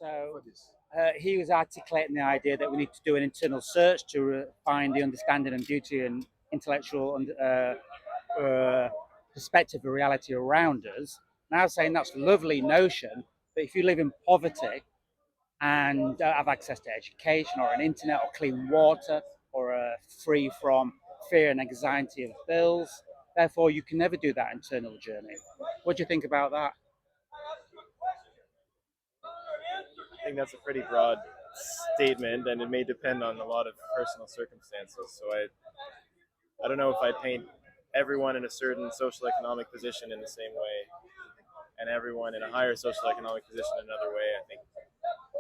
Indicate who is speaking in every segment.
Speaker 1: So
Speaker 2: for this.
Speaker 1: he was articulating the idea that we need to do an internal search to find the understanding and beauty and intellectual perspective of reality around us. Now saying that's a lovely notion, but if you live in poverty and don't have access to education or an internet or clean water or free from fear and anxiety of bills, therefore you can never do that internal journey. What do you think about that?
Speaker 3: I think that's a pretty broad statement, and it may depend on a lot of personal circumstances. So I don't know if I paint everyone in a certain social economic position in the same way, and everyone in a higher social economic position in another way.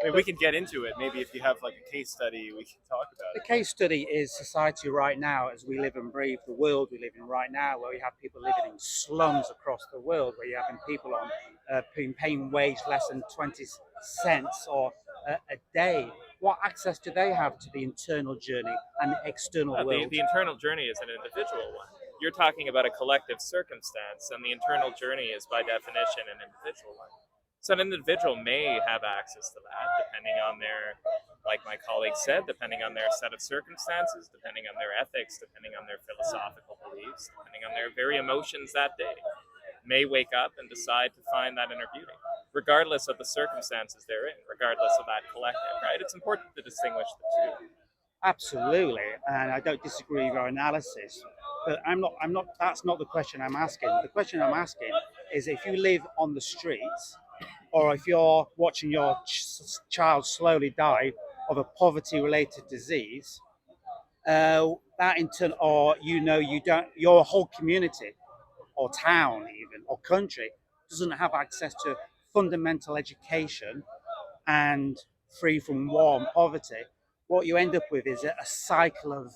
Speaker 3: I mean, we can get into it. Maybe if you have like a case study, we can talk about
Speaker 1: The
Speaker 3: it.
Speaker 1: case study is society right now, as we live and breathe, the world we live in right now, where we have people living in slums across the world, where you're having people on paying wage less than 20 cents or a day. What access do they have to the internal journey and the external
Speaker 4: The,
Speaker 1: world?
Speaker 4: the internal journey is an individual one. You're talking about a collective circumstance, and the internal journey is by definition an individual one. So an individual may have access to that depending on their, like my colleague said, depending on their set of circumstances, depending on their ethics, depending on their philosophical beliefs, depending on their very emotions that day, may wake up and decide to find that inner beauty, regardless of the circumstances they're in, regardless of that collective, right? It's important to distinguish the two.
Speaker 1: Absolutely, and I don't disagree with your analysis. But I'm not. That's not the question I'm asking. The question I'm asking is if you live on the streets, or if you're watching your child slowly die of a poverty-related disease, that in turn, or you don't, your whole community, or town, even or country, doesn't have access to fundamental education and free from war and poverty, what you end up with is a cycle of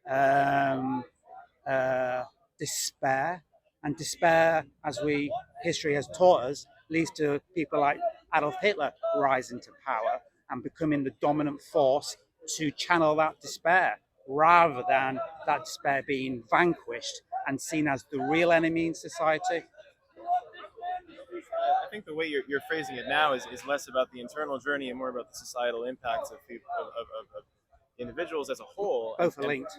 Speaker 1: um, uh, despair. And despair, as we history has taught us, leads to people like Adolf Hitler rising to power and becoming the dominant force to channel that despair, rather than that despair being vanquished and seen as the real enemy in society.
Speaker 3: I think the way you're phrasing it now is less about the internal journey and more about the societal impacts of people, of individuals as a whole.
Speaker 1: Both are
Speaker 3: And
Speaker 1: linked.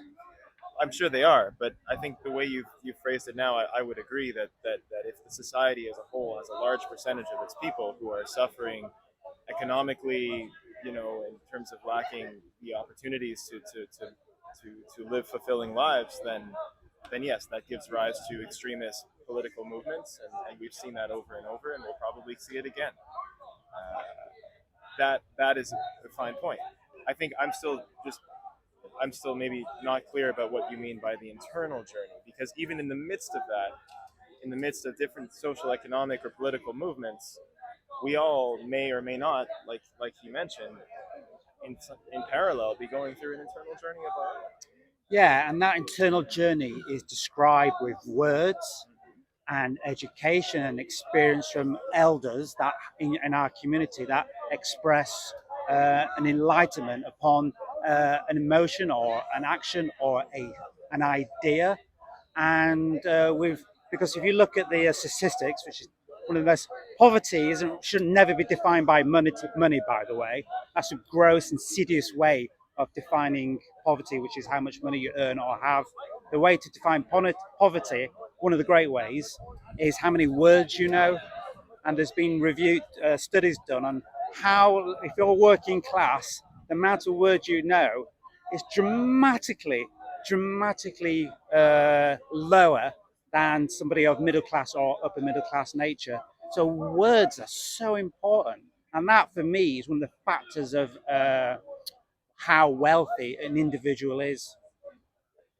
Speaker 3: I'm sure they are, but I think the way you've phrased it now, I would agree that if the society as a whole has a large percentage of its people who are suffering economically, in terms of lacking the opportunities to live fulfilling lives, then yes, that gives rise to extremist political movements, and we've seen that over and over, and we'll probably see it again. That is a fine point. I think I'm still maybe not clear about what you mean by the internal journey, because even in the midst of that, in the midst of different social, economic, or political movements, we all may or may not, like you mentioned, in parallel, be going through an internal journey of our own.
Speaker 1: Yeah, and that internal journey is described with words and education and experience from elders that in our community that express an enlightenment upon an emotion or an action or an idea. And with because if you look at the statistics, which is one of the most, poverty isn't should never be defined by money. By the way, that's a gross, insidious way of defining poverty, which is how much money you earn or have. The way to define poverty, one of the great ways, is how many words you know. And there's been reviewed studies done on how, if you're working class, the amount of words you know is dramatically lower than somebody of middle class or upper middle class nature. So words are so important, and that for me is one of the factors of how wealthy an individual is.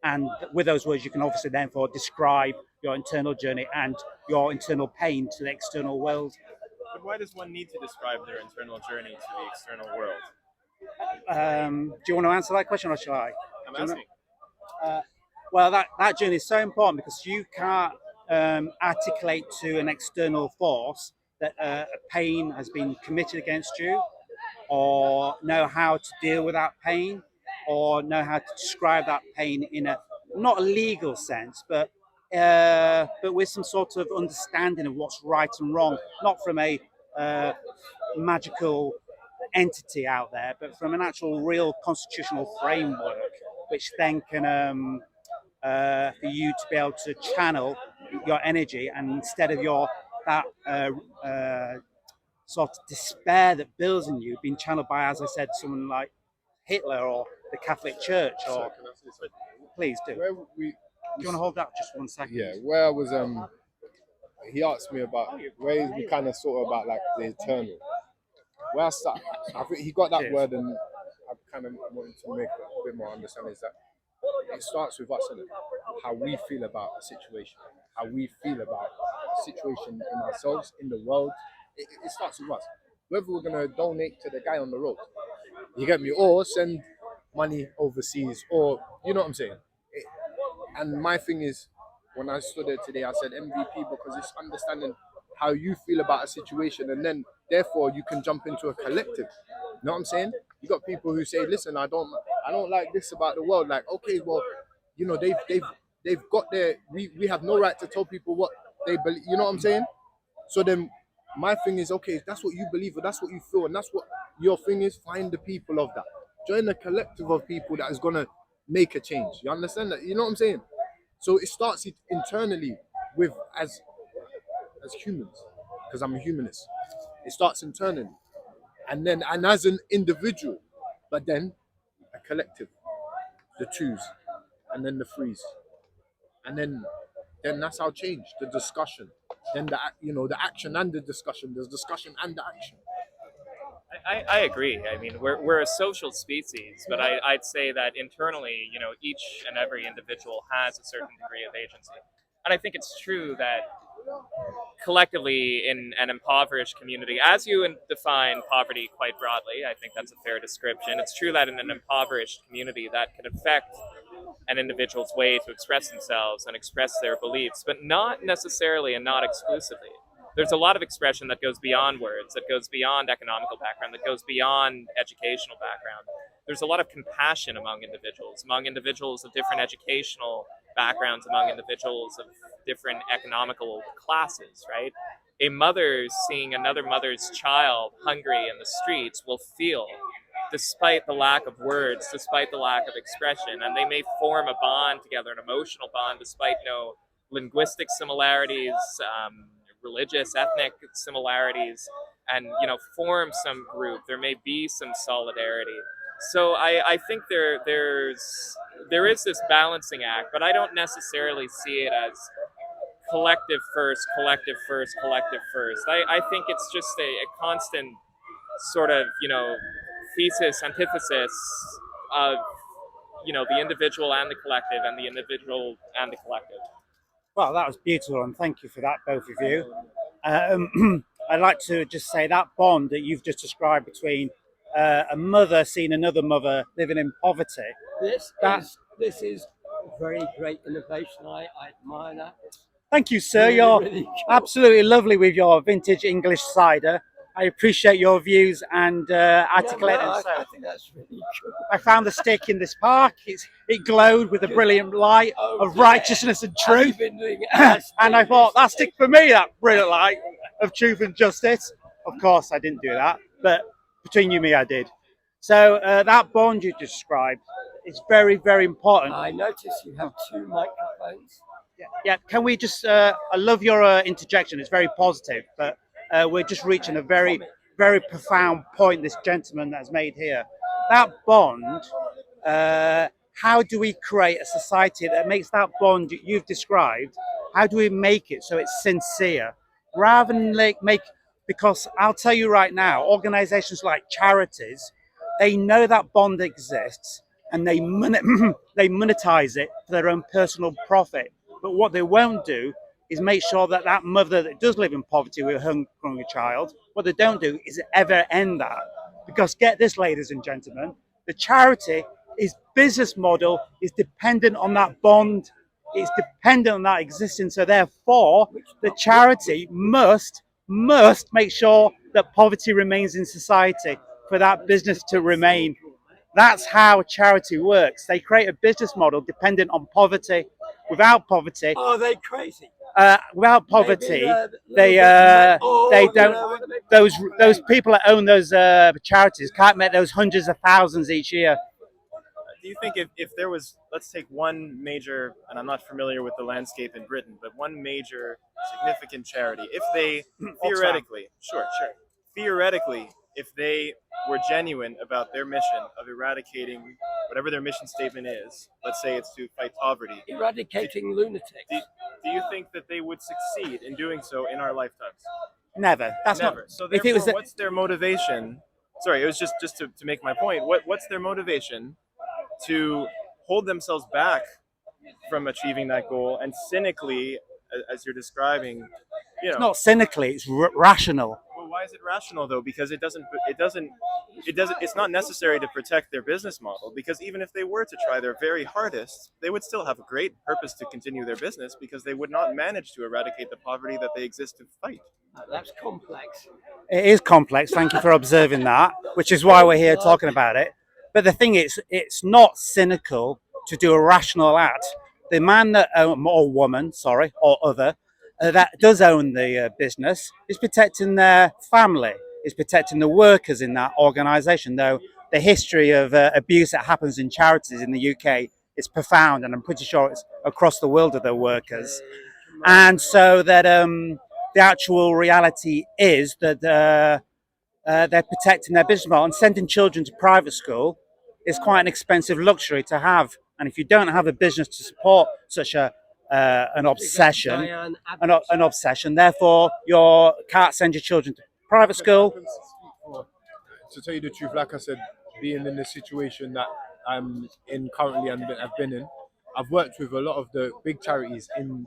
Speaker 1: And with those words, you can obviously therefore describe your internal journey and your internal pain to the external world.
Speaker 3: But why does one need to describe their internal journey to the external world?
Speaker 1: Do you want to answer that question, or shall I?
Speaker 3: I'm
Speaker 1: Do you
Speaker 3: asking.
Speaker 1: uh, well, that journey is so important because you can't articulate to an external force that a pain has been committed against you, or know how to deal with that pain, or know how to describe that pain in a not a legal sense, but with some sort of understanding of what's right and wrong, not from a magical entity out there, but from an actual real constitutional framework, which then can for you to be able to channel your energy, and instead of your that sort of despair that builds in you being channeled by, as I said, someone like Hitler or the Catholic Church, or please do. Do you want to hold that just 1 second?
Speaker 2: Yeah, where I was, he asked me about where we kind of sort of about like the eternal. Where I start, I think he got that
Speaker 1: Cheers.
Speaker 2: word, and I kind of wanted to make a bit more understanding is that it starts with us, innit? How we feel about a situation, how we feel about a situation in ourselves, in the world. It starts with us. Whether we're gonna donate to the guy on the road, you get me, or send money overseas, or you know what I'm saying. And my thing is, when I stood there today, I said MVP because it's understanding how you feel about a situation, and then therefore you can jump into a collective. You know what I'm saying? You got people who say, "Listen, I don't like this about the world." Like, okay, well, you know, they've got their. We have no right to tell people what they believe. You know what I'm saying? So then, my thing is, okay, if that's what you believe, or that's what you feel, and that's what your thing is, find the people of that. Join a collective of people that is gonna make a change. You understand that? You know what I'm saying? So it starts internally with as humans, because I'm a humanist. It starts internally, and then as an individual, but then a collective, the twos, and then the threes, and then that's how change, the discussion, then the action and the discussion. There's discussion and the action.
Speaker 4: I agree. I mean, we're a social species, but I'd say that internally, each and every individual has a certain degree of agency. And I think it's true that collectively in an impoverished community, as you define poverty quite broadly, I think that's a fair description. It's true that in an impoverished community that can affect an individual's way to express themselves and express their beliefs, but not necessarily and not exclusively. There's a lot of expression that goes beyond words, that goes beyond economical background, that goes beyond educational background. There's a lot of compassion among individuals of different educational backgrounds, among individuals of different economical classes, right? A mother seeing another mother's child hungry in the streets will feel, despite the lack of words, despite the lack of expression, and they may form a bond together, an emotional bond, despite no linguistic similarities, religious, ethnic similarities, and form some group. There may be some solidarity. So I think there is this balancing act, but I don't necessarily see it as collective first, collective first, collective first. I think it's just a constant sort of thesis, antithesis of the individual and the collective, and the individual and the collective.
Speaker 1: Well, that was beautiful, and thank you for that, both of you. I'd like to just say that bond that you've just described between a mother seeing another mother living in poverty.
Speaker 5: This is a very great innovation. I admire that.
Speaker 1: Thank you, sir.
Speaker 5: Really,
Speaker 1: You're
Speaker 5: really cool.
Speaker 1: absolutely lovely with your vintage English cider. I appreciate your views and articulating.
Speaker 5: I think that's really cool.
Speaker 1: I found the stick in this park. It glowed with a brilliant light of righteousness and
Speaker 5: Have you
Speaker 1: truth.
Speaker 5: been doing
Speaker 1: And I thought, that stick for me, that brilliant light of truth and justice. Of course, I didn't do that, but between you and me, I did. So that bond you described is very, very important.
Speaker 5: I notice you have two microphones.
Speaker 1: Yeah. Can we just? I love your interjection. It's very positive, but we're just reaching a very, very profound point this gentleman has made here. That bond. How do we create a society that makes that bond you've described? How do we make it so it's sincere, rather than because I'll tell you right now, organizations like charities, they know that bond exists and they monetize it for their own personal profit. But what they won't do is make sure that mother that does live in poverty with a hungry child, what they don't do is ever end that. Because get this, ladies and gentlemen, the charity, his business model is dependent on that bond. It's dependent on that existence. So therefore, the charity must make sure that poverty remains in society for that business to remain. That's how charity works. They create a business model dependent on poverty. Without poverty,
Speaker 5: Are they crazy?
Speaker 1: without poverty,
Speaker 5: Maybe,
Speaker 1: they
Speaker 5: little bit
Speaker 1: don't.
Speaker 5: you know what I mean?
Speaker 1: those people that own those charities can't make those hundreds of thousands each year.
Speaker 3: Do you think if there was, let's take one major, and I'm not familiar with the landscape in Britain, but one major significant charity, if they theoretically, theoretically, if they were genuine about their mission of eradicating whatever their mission statement is, let's say it's to fight poverty,
Speaker 5: Eradicating lunatics.
Speaker 3: do you think that they would succeed in doing so in our lifetimes?
Speaker 1: Never. That's
Speaker 3: Never.
Speaker 1: not.
Speaker 3: So
Speaker 1: If it
Speaker 3: therefore,
Speaker 1: was,
Speaker 3: what's their motivation? Sorry, it was just to make my point. What's their motivation to hold themselves back from achieving that goal and cynically, as you're describing,
Speaker 1: it's not cynically. It's rational.
Speaker 3: Well, why is it rational though? Because it's not necessary to protect their business model, because even if they were to try their very hardest, they would still have a great purpose to continue their business, because they would not manage to eradicate the poverty that they exist to fight.
Speaker 5: That's complex.
Speaker 1: It is complex. Thank you for observing that, which is why we're here talking about it. But the thing is, it's not cynical to do a rational act. The man that, or woman, sorry, or other, that does own the business is protecting their family, is protecting the workers in that organisation. Though the history of abuse that happens in charities in the UK is profound, and I'm pretty sure it's across the world of the workers. And so that the actual reality is that they're protecting their business model, and sending children to private school is quite an expensive luxury to have. And if you don't have a business to support such an obsession, an obsession, therefore you can't send your children to private school.
Speaker 2: To tell you the truth, like I said, being in the situation that I'm in currently and I've been in, I've worked with a lot of the big charities in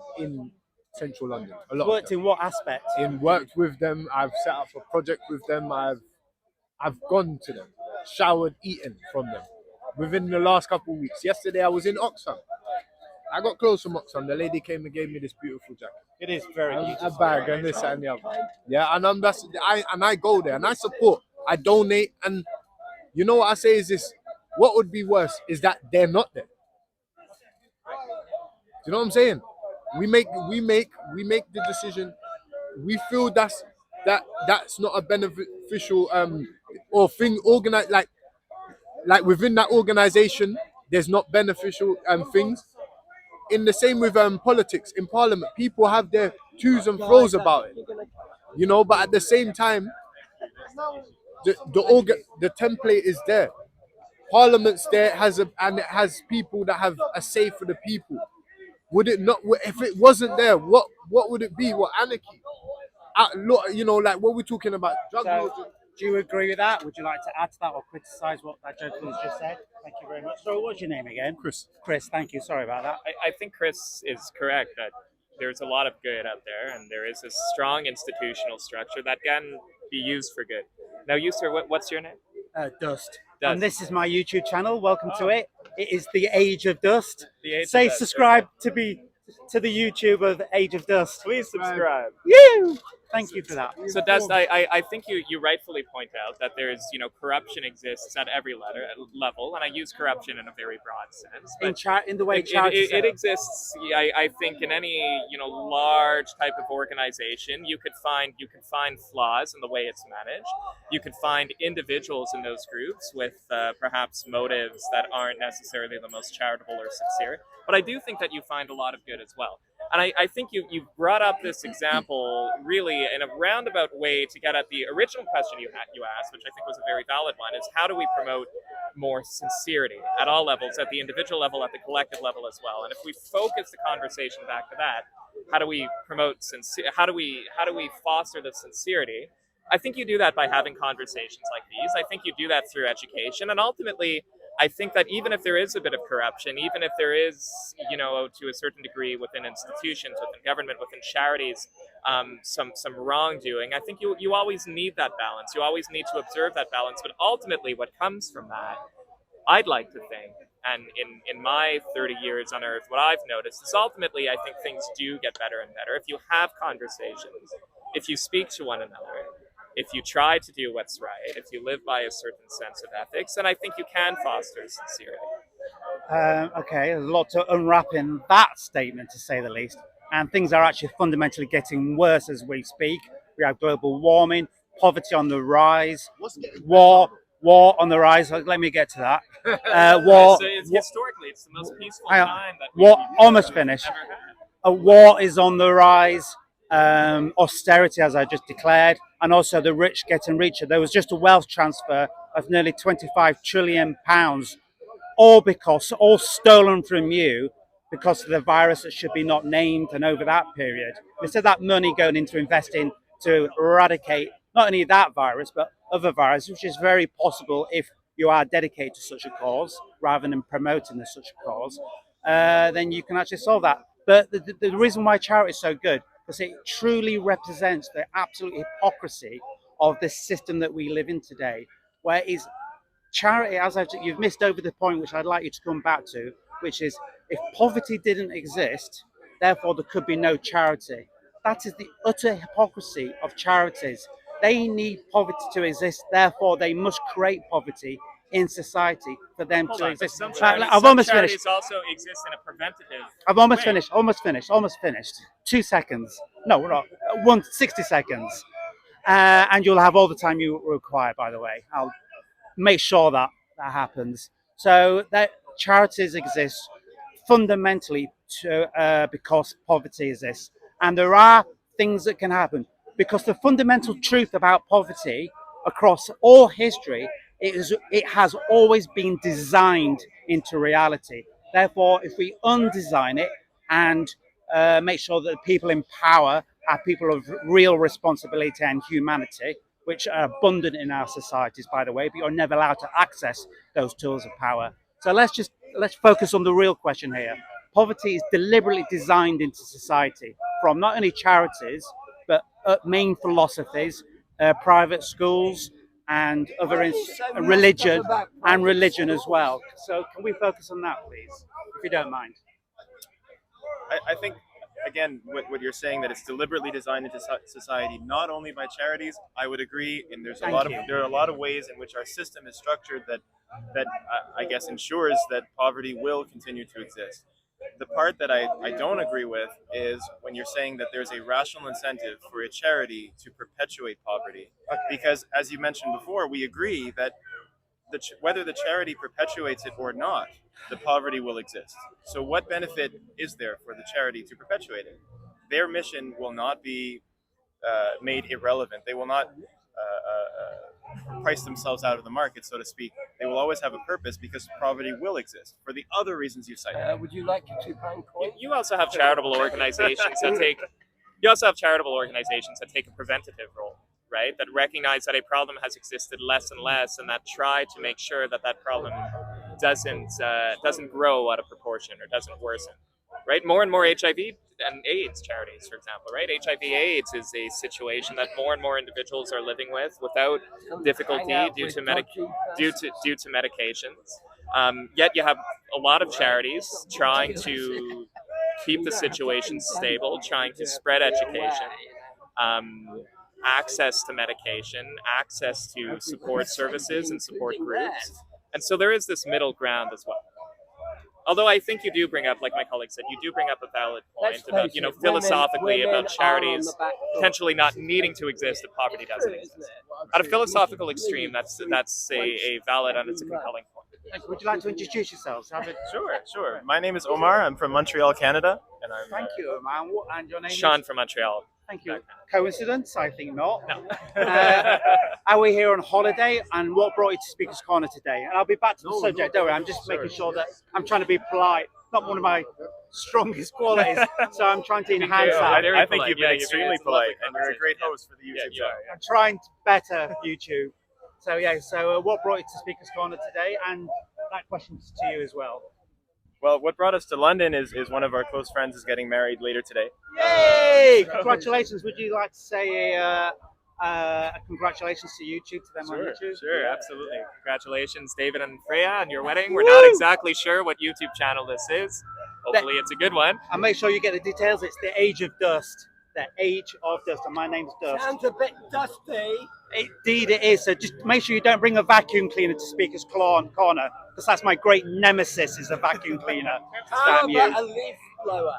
Speaker 2: central London. A lot.
Speaker 1: Worked in what aspect?
Speaker 2: Worked with them. I've set up a project with them. I've gone to them, showered, eaten from them within the last couple of weeks. Yesterday I was in Oxfam. I got clothes from Oxfam. The lady came and gave me this beautiful jacket.
Speaker 1: It is very
Speaker 2: A bag and this and the other. Yeah, and I go there and I support. I donate, and you know what I say is this: what would be worse is that they're not there. Do you know what I'm saying? We make the decision. We feel that's not a beneficial or thing organized like within that organization. There's not beneficial things. In the same with politics in Parliament, people have their twos and fro's about it, you know. But at the same time, the template is there. Parliament's there, and it has people that have a say for the people. Would it not? If it wasn't there, what would it be? What anarchy? Look, you know, like what we're talking about. Drug lords.
Speaker 1: Do you agree with that? Would you like to add to that or criticise what that gentleman's just said? Thank you very much. So, what's your name again?
Speaker 2: Chris.
Speaker 1: Chris, thank you. Sorry about that.
Speaker 4: I think Chris is correct that there's a lot of good out there, and there is a strong institutional structure that can be used for good. Now, you, sir, what's your name?
Speaker 1: Dust.
Speaker 4: Dust.
Speaker 1: And this is my YouTube channel. Welcome to it. It is the Age of Dust.
Speaker 4: The Age
Speaker 1: Say
Speaker 4: of Dust,
Speaker 1: subscribe
Speaker 4: okay.
Speaker 1: to the YouTube of Age of Dust.
Speaker 4: Please subscribe.
Speaker 1: You. Thank you for that.
Speaker 4: So Dust, I think you rightfully point out that there's, corruption exists at every level, and I use corruption in a very broad sense. But
Speaker 1: In the way charities
Speaker 4: it exists, I think, in any large type of organization. You could find flaws in the way it's managed. You could find individuals in those groups with perhaps motives that aren't necessarily the most charitable or sincere. But I do think that you find a lot of good as well. And I think you brought up this example really in a roundabout way to get at the original question you asked, which I think was a very valid one, is how do we promote more sincerity at all levels, at the individual level, at the collective level as well? And if we focus the conversation back to that, how do we promote how do we foster the sincerity? I think you do that by having conversations like these. I think you do that through education, and ultimately I think that even if there is a bit of corruption, even if there is, to a certain degree within institutions, within government, within charities, some wrongdoing, I think you always need that balance. You always need to observe that balance. But ultimately, what comes from that, I'd like to think, and in my 30 years on Earth, what I've noticed is ultimately I think things do get better and better if you have conversations, if you speak to one another, if you try to do what's right, if you live by a certain sense of ethics, then I think you can foster sincerity.
Speaker 1: Okay, there's a lot to unwrap in that statement, to say the least. And things are actually fundamentally getting worse as we speak. We have global warming, poverty on the rise, war on the rise. Let me get to that. War.
Speaker 4: So it's historically, it's the most peaceful
Speaker 1: Hang on.
Speaker 4: time that
Speaker 1: War.
Speaker 4: we've
Speaker 1: Almost finished.
Speaker 4: ever had.
Speaker 1: A war is on the rise. Austerity, as I just declared, and also the rich getting richer. There was just a wealth transfer of nearly 25 trillion pounds, all stolen from you because of the virus that should be not named. And over that period, instead of that money going into investing to eradicate not only that virus but other viruses, which is very possible if you are dedicated to such a cause rather than promoting such a cause, then you can actually solve that. But the reason why charity is so good, because it truly represents the absolute hypocrisy of the system that we live in today, where is charity, you've missed over the point which I'd like you to come back to, which is if poverty didn't exist, therefore there could be no charity. That is the utter hypocrisy of charities. They need poverty to exist, therefore they must create poverty in society for them
Speaker 4: Hold
Speaker 1: to
Speaker 4: on, but
Speaker 1: exist.
Speaker 4: some charities,
Speaker 1: I've almost finished.
Speaker 4: also exist in a preventative.
Speaker 1: I've almost
Speaker 4: way.
Speaker 1: finished. Almost finished. 2 seconds. No, we're not. 60 seconds. And you'll have all the time you require, by the way. I'll make sure that happens. So that charities exist fundamentally because poverty exists. And there are things that can happen. Because the fundamental truth about poverty across all history it has always been designed into reality. Therefore, if we undesign it and make sure that the people in power are people of real responsibility and humanity, which are abundant in our societies, by the way, but you're never allowed to access those tools of power. So let's focus on the real question here. Poverty is deliberately designed into society from not only charities, but main philosophies, private schools, and other religion as well. So can we focus on that, please, if you don't mind?
Speaker 3: I think again what you're saying, that it's deliberately designed into society not only by charities. I would agree, and there are a lot of ways in which our system is structured that I guess ensures that poverty will continue to exist. The part that I don't agree with is when you're saying that there's a rational incentive for a charity to perpetuate poverty, because as you mentioned before, we agree that whether the charity perpetuates it or not, the poverty will exist. So what benefit is there for the charity to perpetuate it? Their mission will not be made irrelevant. They will not price themselves out of the market, so to speak. They will always have a purpose because poverty will exist for the other reasons you cited.
Speaker 5: Would you like a £2 coin?
Speaker 4: You also have charitable organizations that take. You also have charitable organizations that take a preventative role, right? That recognize that a problem has existed less and less, and that try to make sure that problem doesn't grow out of proportion or doesn't worsen. Right? More and more HIV and AIDS charities, for example, right? HIV/AIDS is a situation that more and more individuals are living with without difficulty due to medications. Yet you have a lot of charities trying to keep the situation stable, trying to spread education, access to medication, access to support services and support groups. And so there is this middle ground as well. Although I think you do bring up, like my colleague said, you do bring up a valid point about, philosophically about charities potentially not needing to exist if poverty doesn't exist. At a philosophical extreme, that's a valid and it's a compelling point.
Speaker 1: Would you like to introduce yourselves?
Speaker 3: Sure. My name is Omar. I'm from Montreal, Canada, and I'm.
Speaker 1: Thank you, Omar. And your name
Speaker 4: Sean
Speaker 1: is?
Speaker 4: from Montreal.
Speaker 1: Thank you. Coincidence? I think not.
Speaker 4: No.
Speaker 1: Are we here on holiday? And what brought you to Speaker's Corner today? And I'll be back to the subject. Don't worry. I'm just making sure that I'm trying to be polite. Not one of my strongest qualities, so I'm trying to enhance that.
Speaker 3: I think you've been extremely polite, and you're a great host for the YouTube channel.
Speaker 1: I'm trying to better YouTube. So yeah. So what brought you to Speaker's Corner today? And that question's to you as well.
Speaker 3: Well, what brought us to London is one of our close friends is getting married later today.
Speaker 1: Yay! Congratulations. Would you like to say congratulations to YouTube, to them on YouTube?
Speaker 4: Sure, absolutely. Congratulations, David and Freya, on your wedding. We're not exactly sure what YouTube channel this is. Hopefully it's a good one.
Speaker 1: And make sure you get the details. It's The Age of Dust. The Age of Dust. And my name's Dust.
Speaker 5: Sounds a bit dusty.
Speaker 1: Indeed it is. So just make sure you don't bring a vacuum cleaner to Speaker's Corner, because that's my great nemesis, is a vacuum cleaner.
Speaker 5: How about a leaf blower?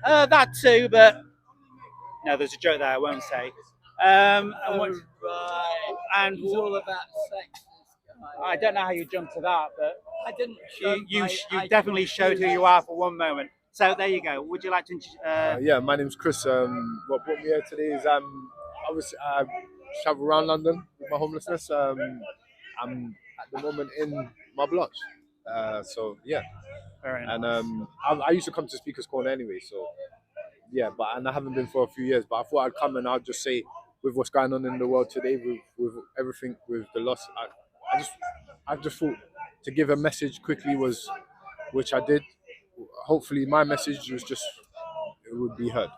Speaker 1: That too, but no, there's a joke there I won't say. and
Speaker 5: He's all about sex. This guy.
Speaker 1: I don't know how you jumped to that, but
Speaker 5: I didn't show
Speaker 1: you
Speaker 5: my
Speaker 1: definitely showed who you are for one moment. So there you go. Would you like to?
Speaker 2: Yeah, my name's Chris. What brought me here today is obviously I travel around London with my homelessness. I'm at the moment in my block. So yeah,
Speaker 1: Very nice.
Speaker 2: and I used to come to Speakers Corner anyway. So yeah, and I haven't been for a few years. But I thought I'd come and I'd just say with what's going on in the world today, with everything, with the loss, I just thought to give a message quickly which I did. Hopefully, my message was just it would be heard.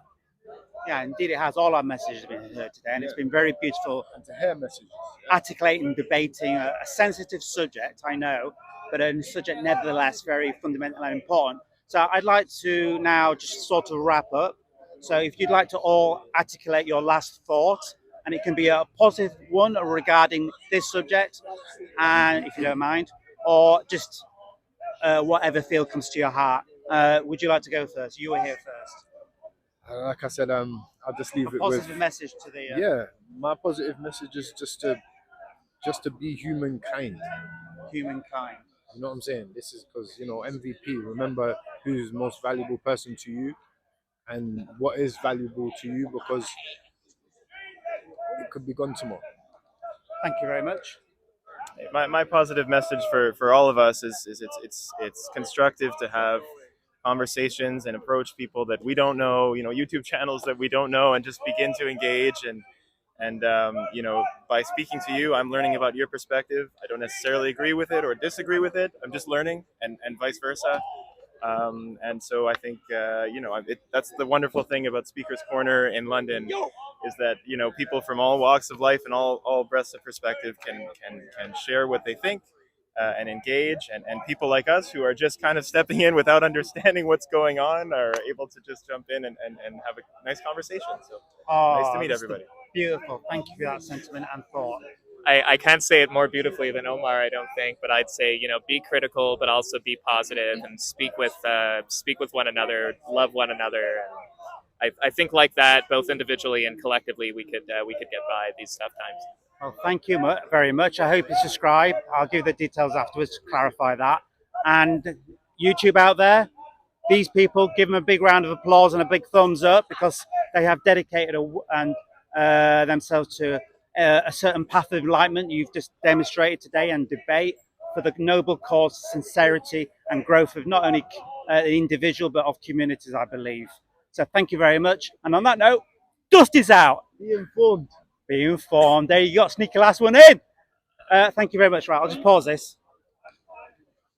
Speaker 1: Yeah, indeed, it has. All our messages have been heard today, and it's been very beautiful.
Speaker 2: And to hear messages. Yeah.
Speaker 1: Articulating, debating a sensitive subject, I know, but a subject nevertheless very fundamental and important. So I'd like to now just sort of wrap up. So if you'd like to all articulate your last thought, and it can be a positive one regarding this subject, and if you don't mind, or just whatever feel comes to your heart. Would you like to go first? You were here first.
Speaker 2: Like I said, I'll just leave
Speaker 1: A
Speaker 2: it
Speaker 1: positive
Speaker 2: with
Speaker 1: message to the
Speaker 2: yeah. My positive message is just to be humankind.
Speaker 1: humankind.
Speaker 2: You know what I'm saying? This is because MVP. Remember who's the most valuable person to you, and what is valuable to you because it could be gone tomorrow.
Speaker 1: Thank you very much.
Speaker 3: My positive message for all of us is it's constructive to have conversations and approach people that we don't know, YouTube channels that we don't know, and just begin to engage and by speaking to you, I'm learning about your perspective. I don't necessarily agree with it or disagree with it. I'm just learning, and vice versa. And so I think that's the wonderful thing about Speakers Corner in London, is that people from all walks of life and all breadths of perspective can share what they think and engage, and people like us who are just kind of stepping in without understanding what's going on are able to just jump in and have a nice conversation. So nice to meet everybody.
Speaker 1: Beautiful. Thank you for that sentiment and thought.
Speaker 4: I can't say it more beautifully than Omar, I don't think, but I'd say, be critical, but also be positive and speak with one another, love one another. And I think like that, both individually and collectively, we could get by these tough times.
Speaker 1: Well, thank you very much. I hope you subscribe. I'll give the details afterwards to clarify that. And YouTube out there, these people, give them a big round of applause and a big thumbs up, because they have dedicated themselves to a certain path of enlightenment you've just demonstrated today, and debate for the noble cause, sincerity and growth of not only the individual but of communities, I believe. So thank you very much. And on that note, dust is out.
Speaker 2: Be informed.
Speaker 1: Be informed. There you go. Sneak your last one in. Thank you very much. Right, I'll just pause this.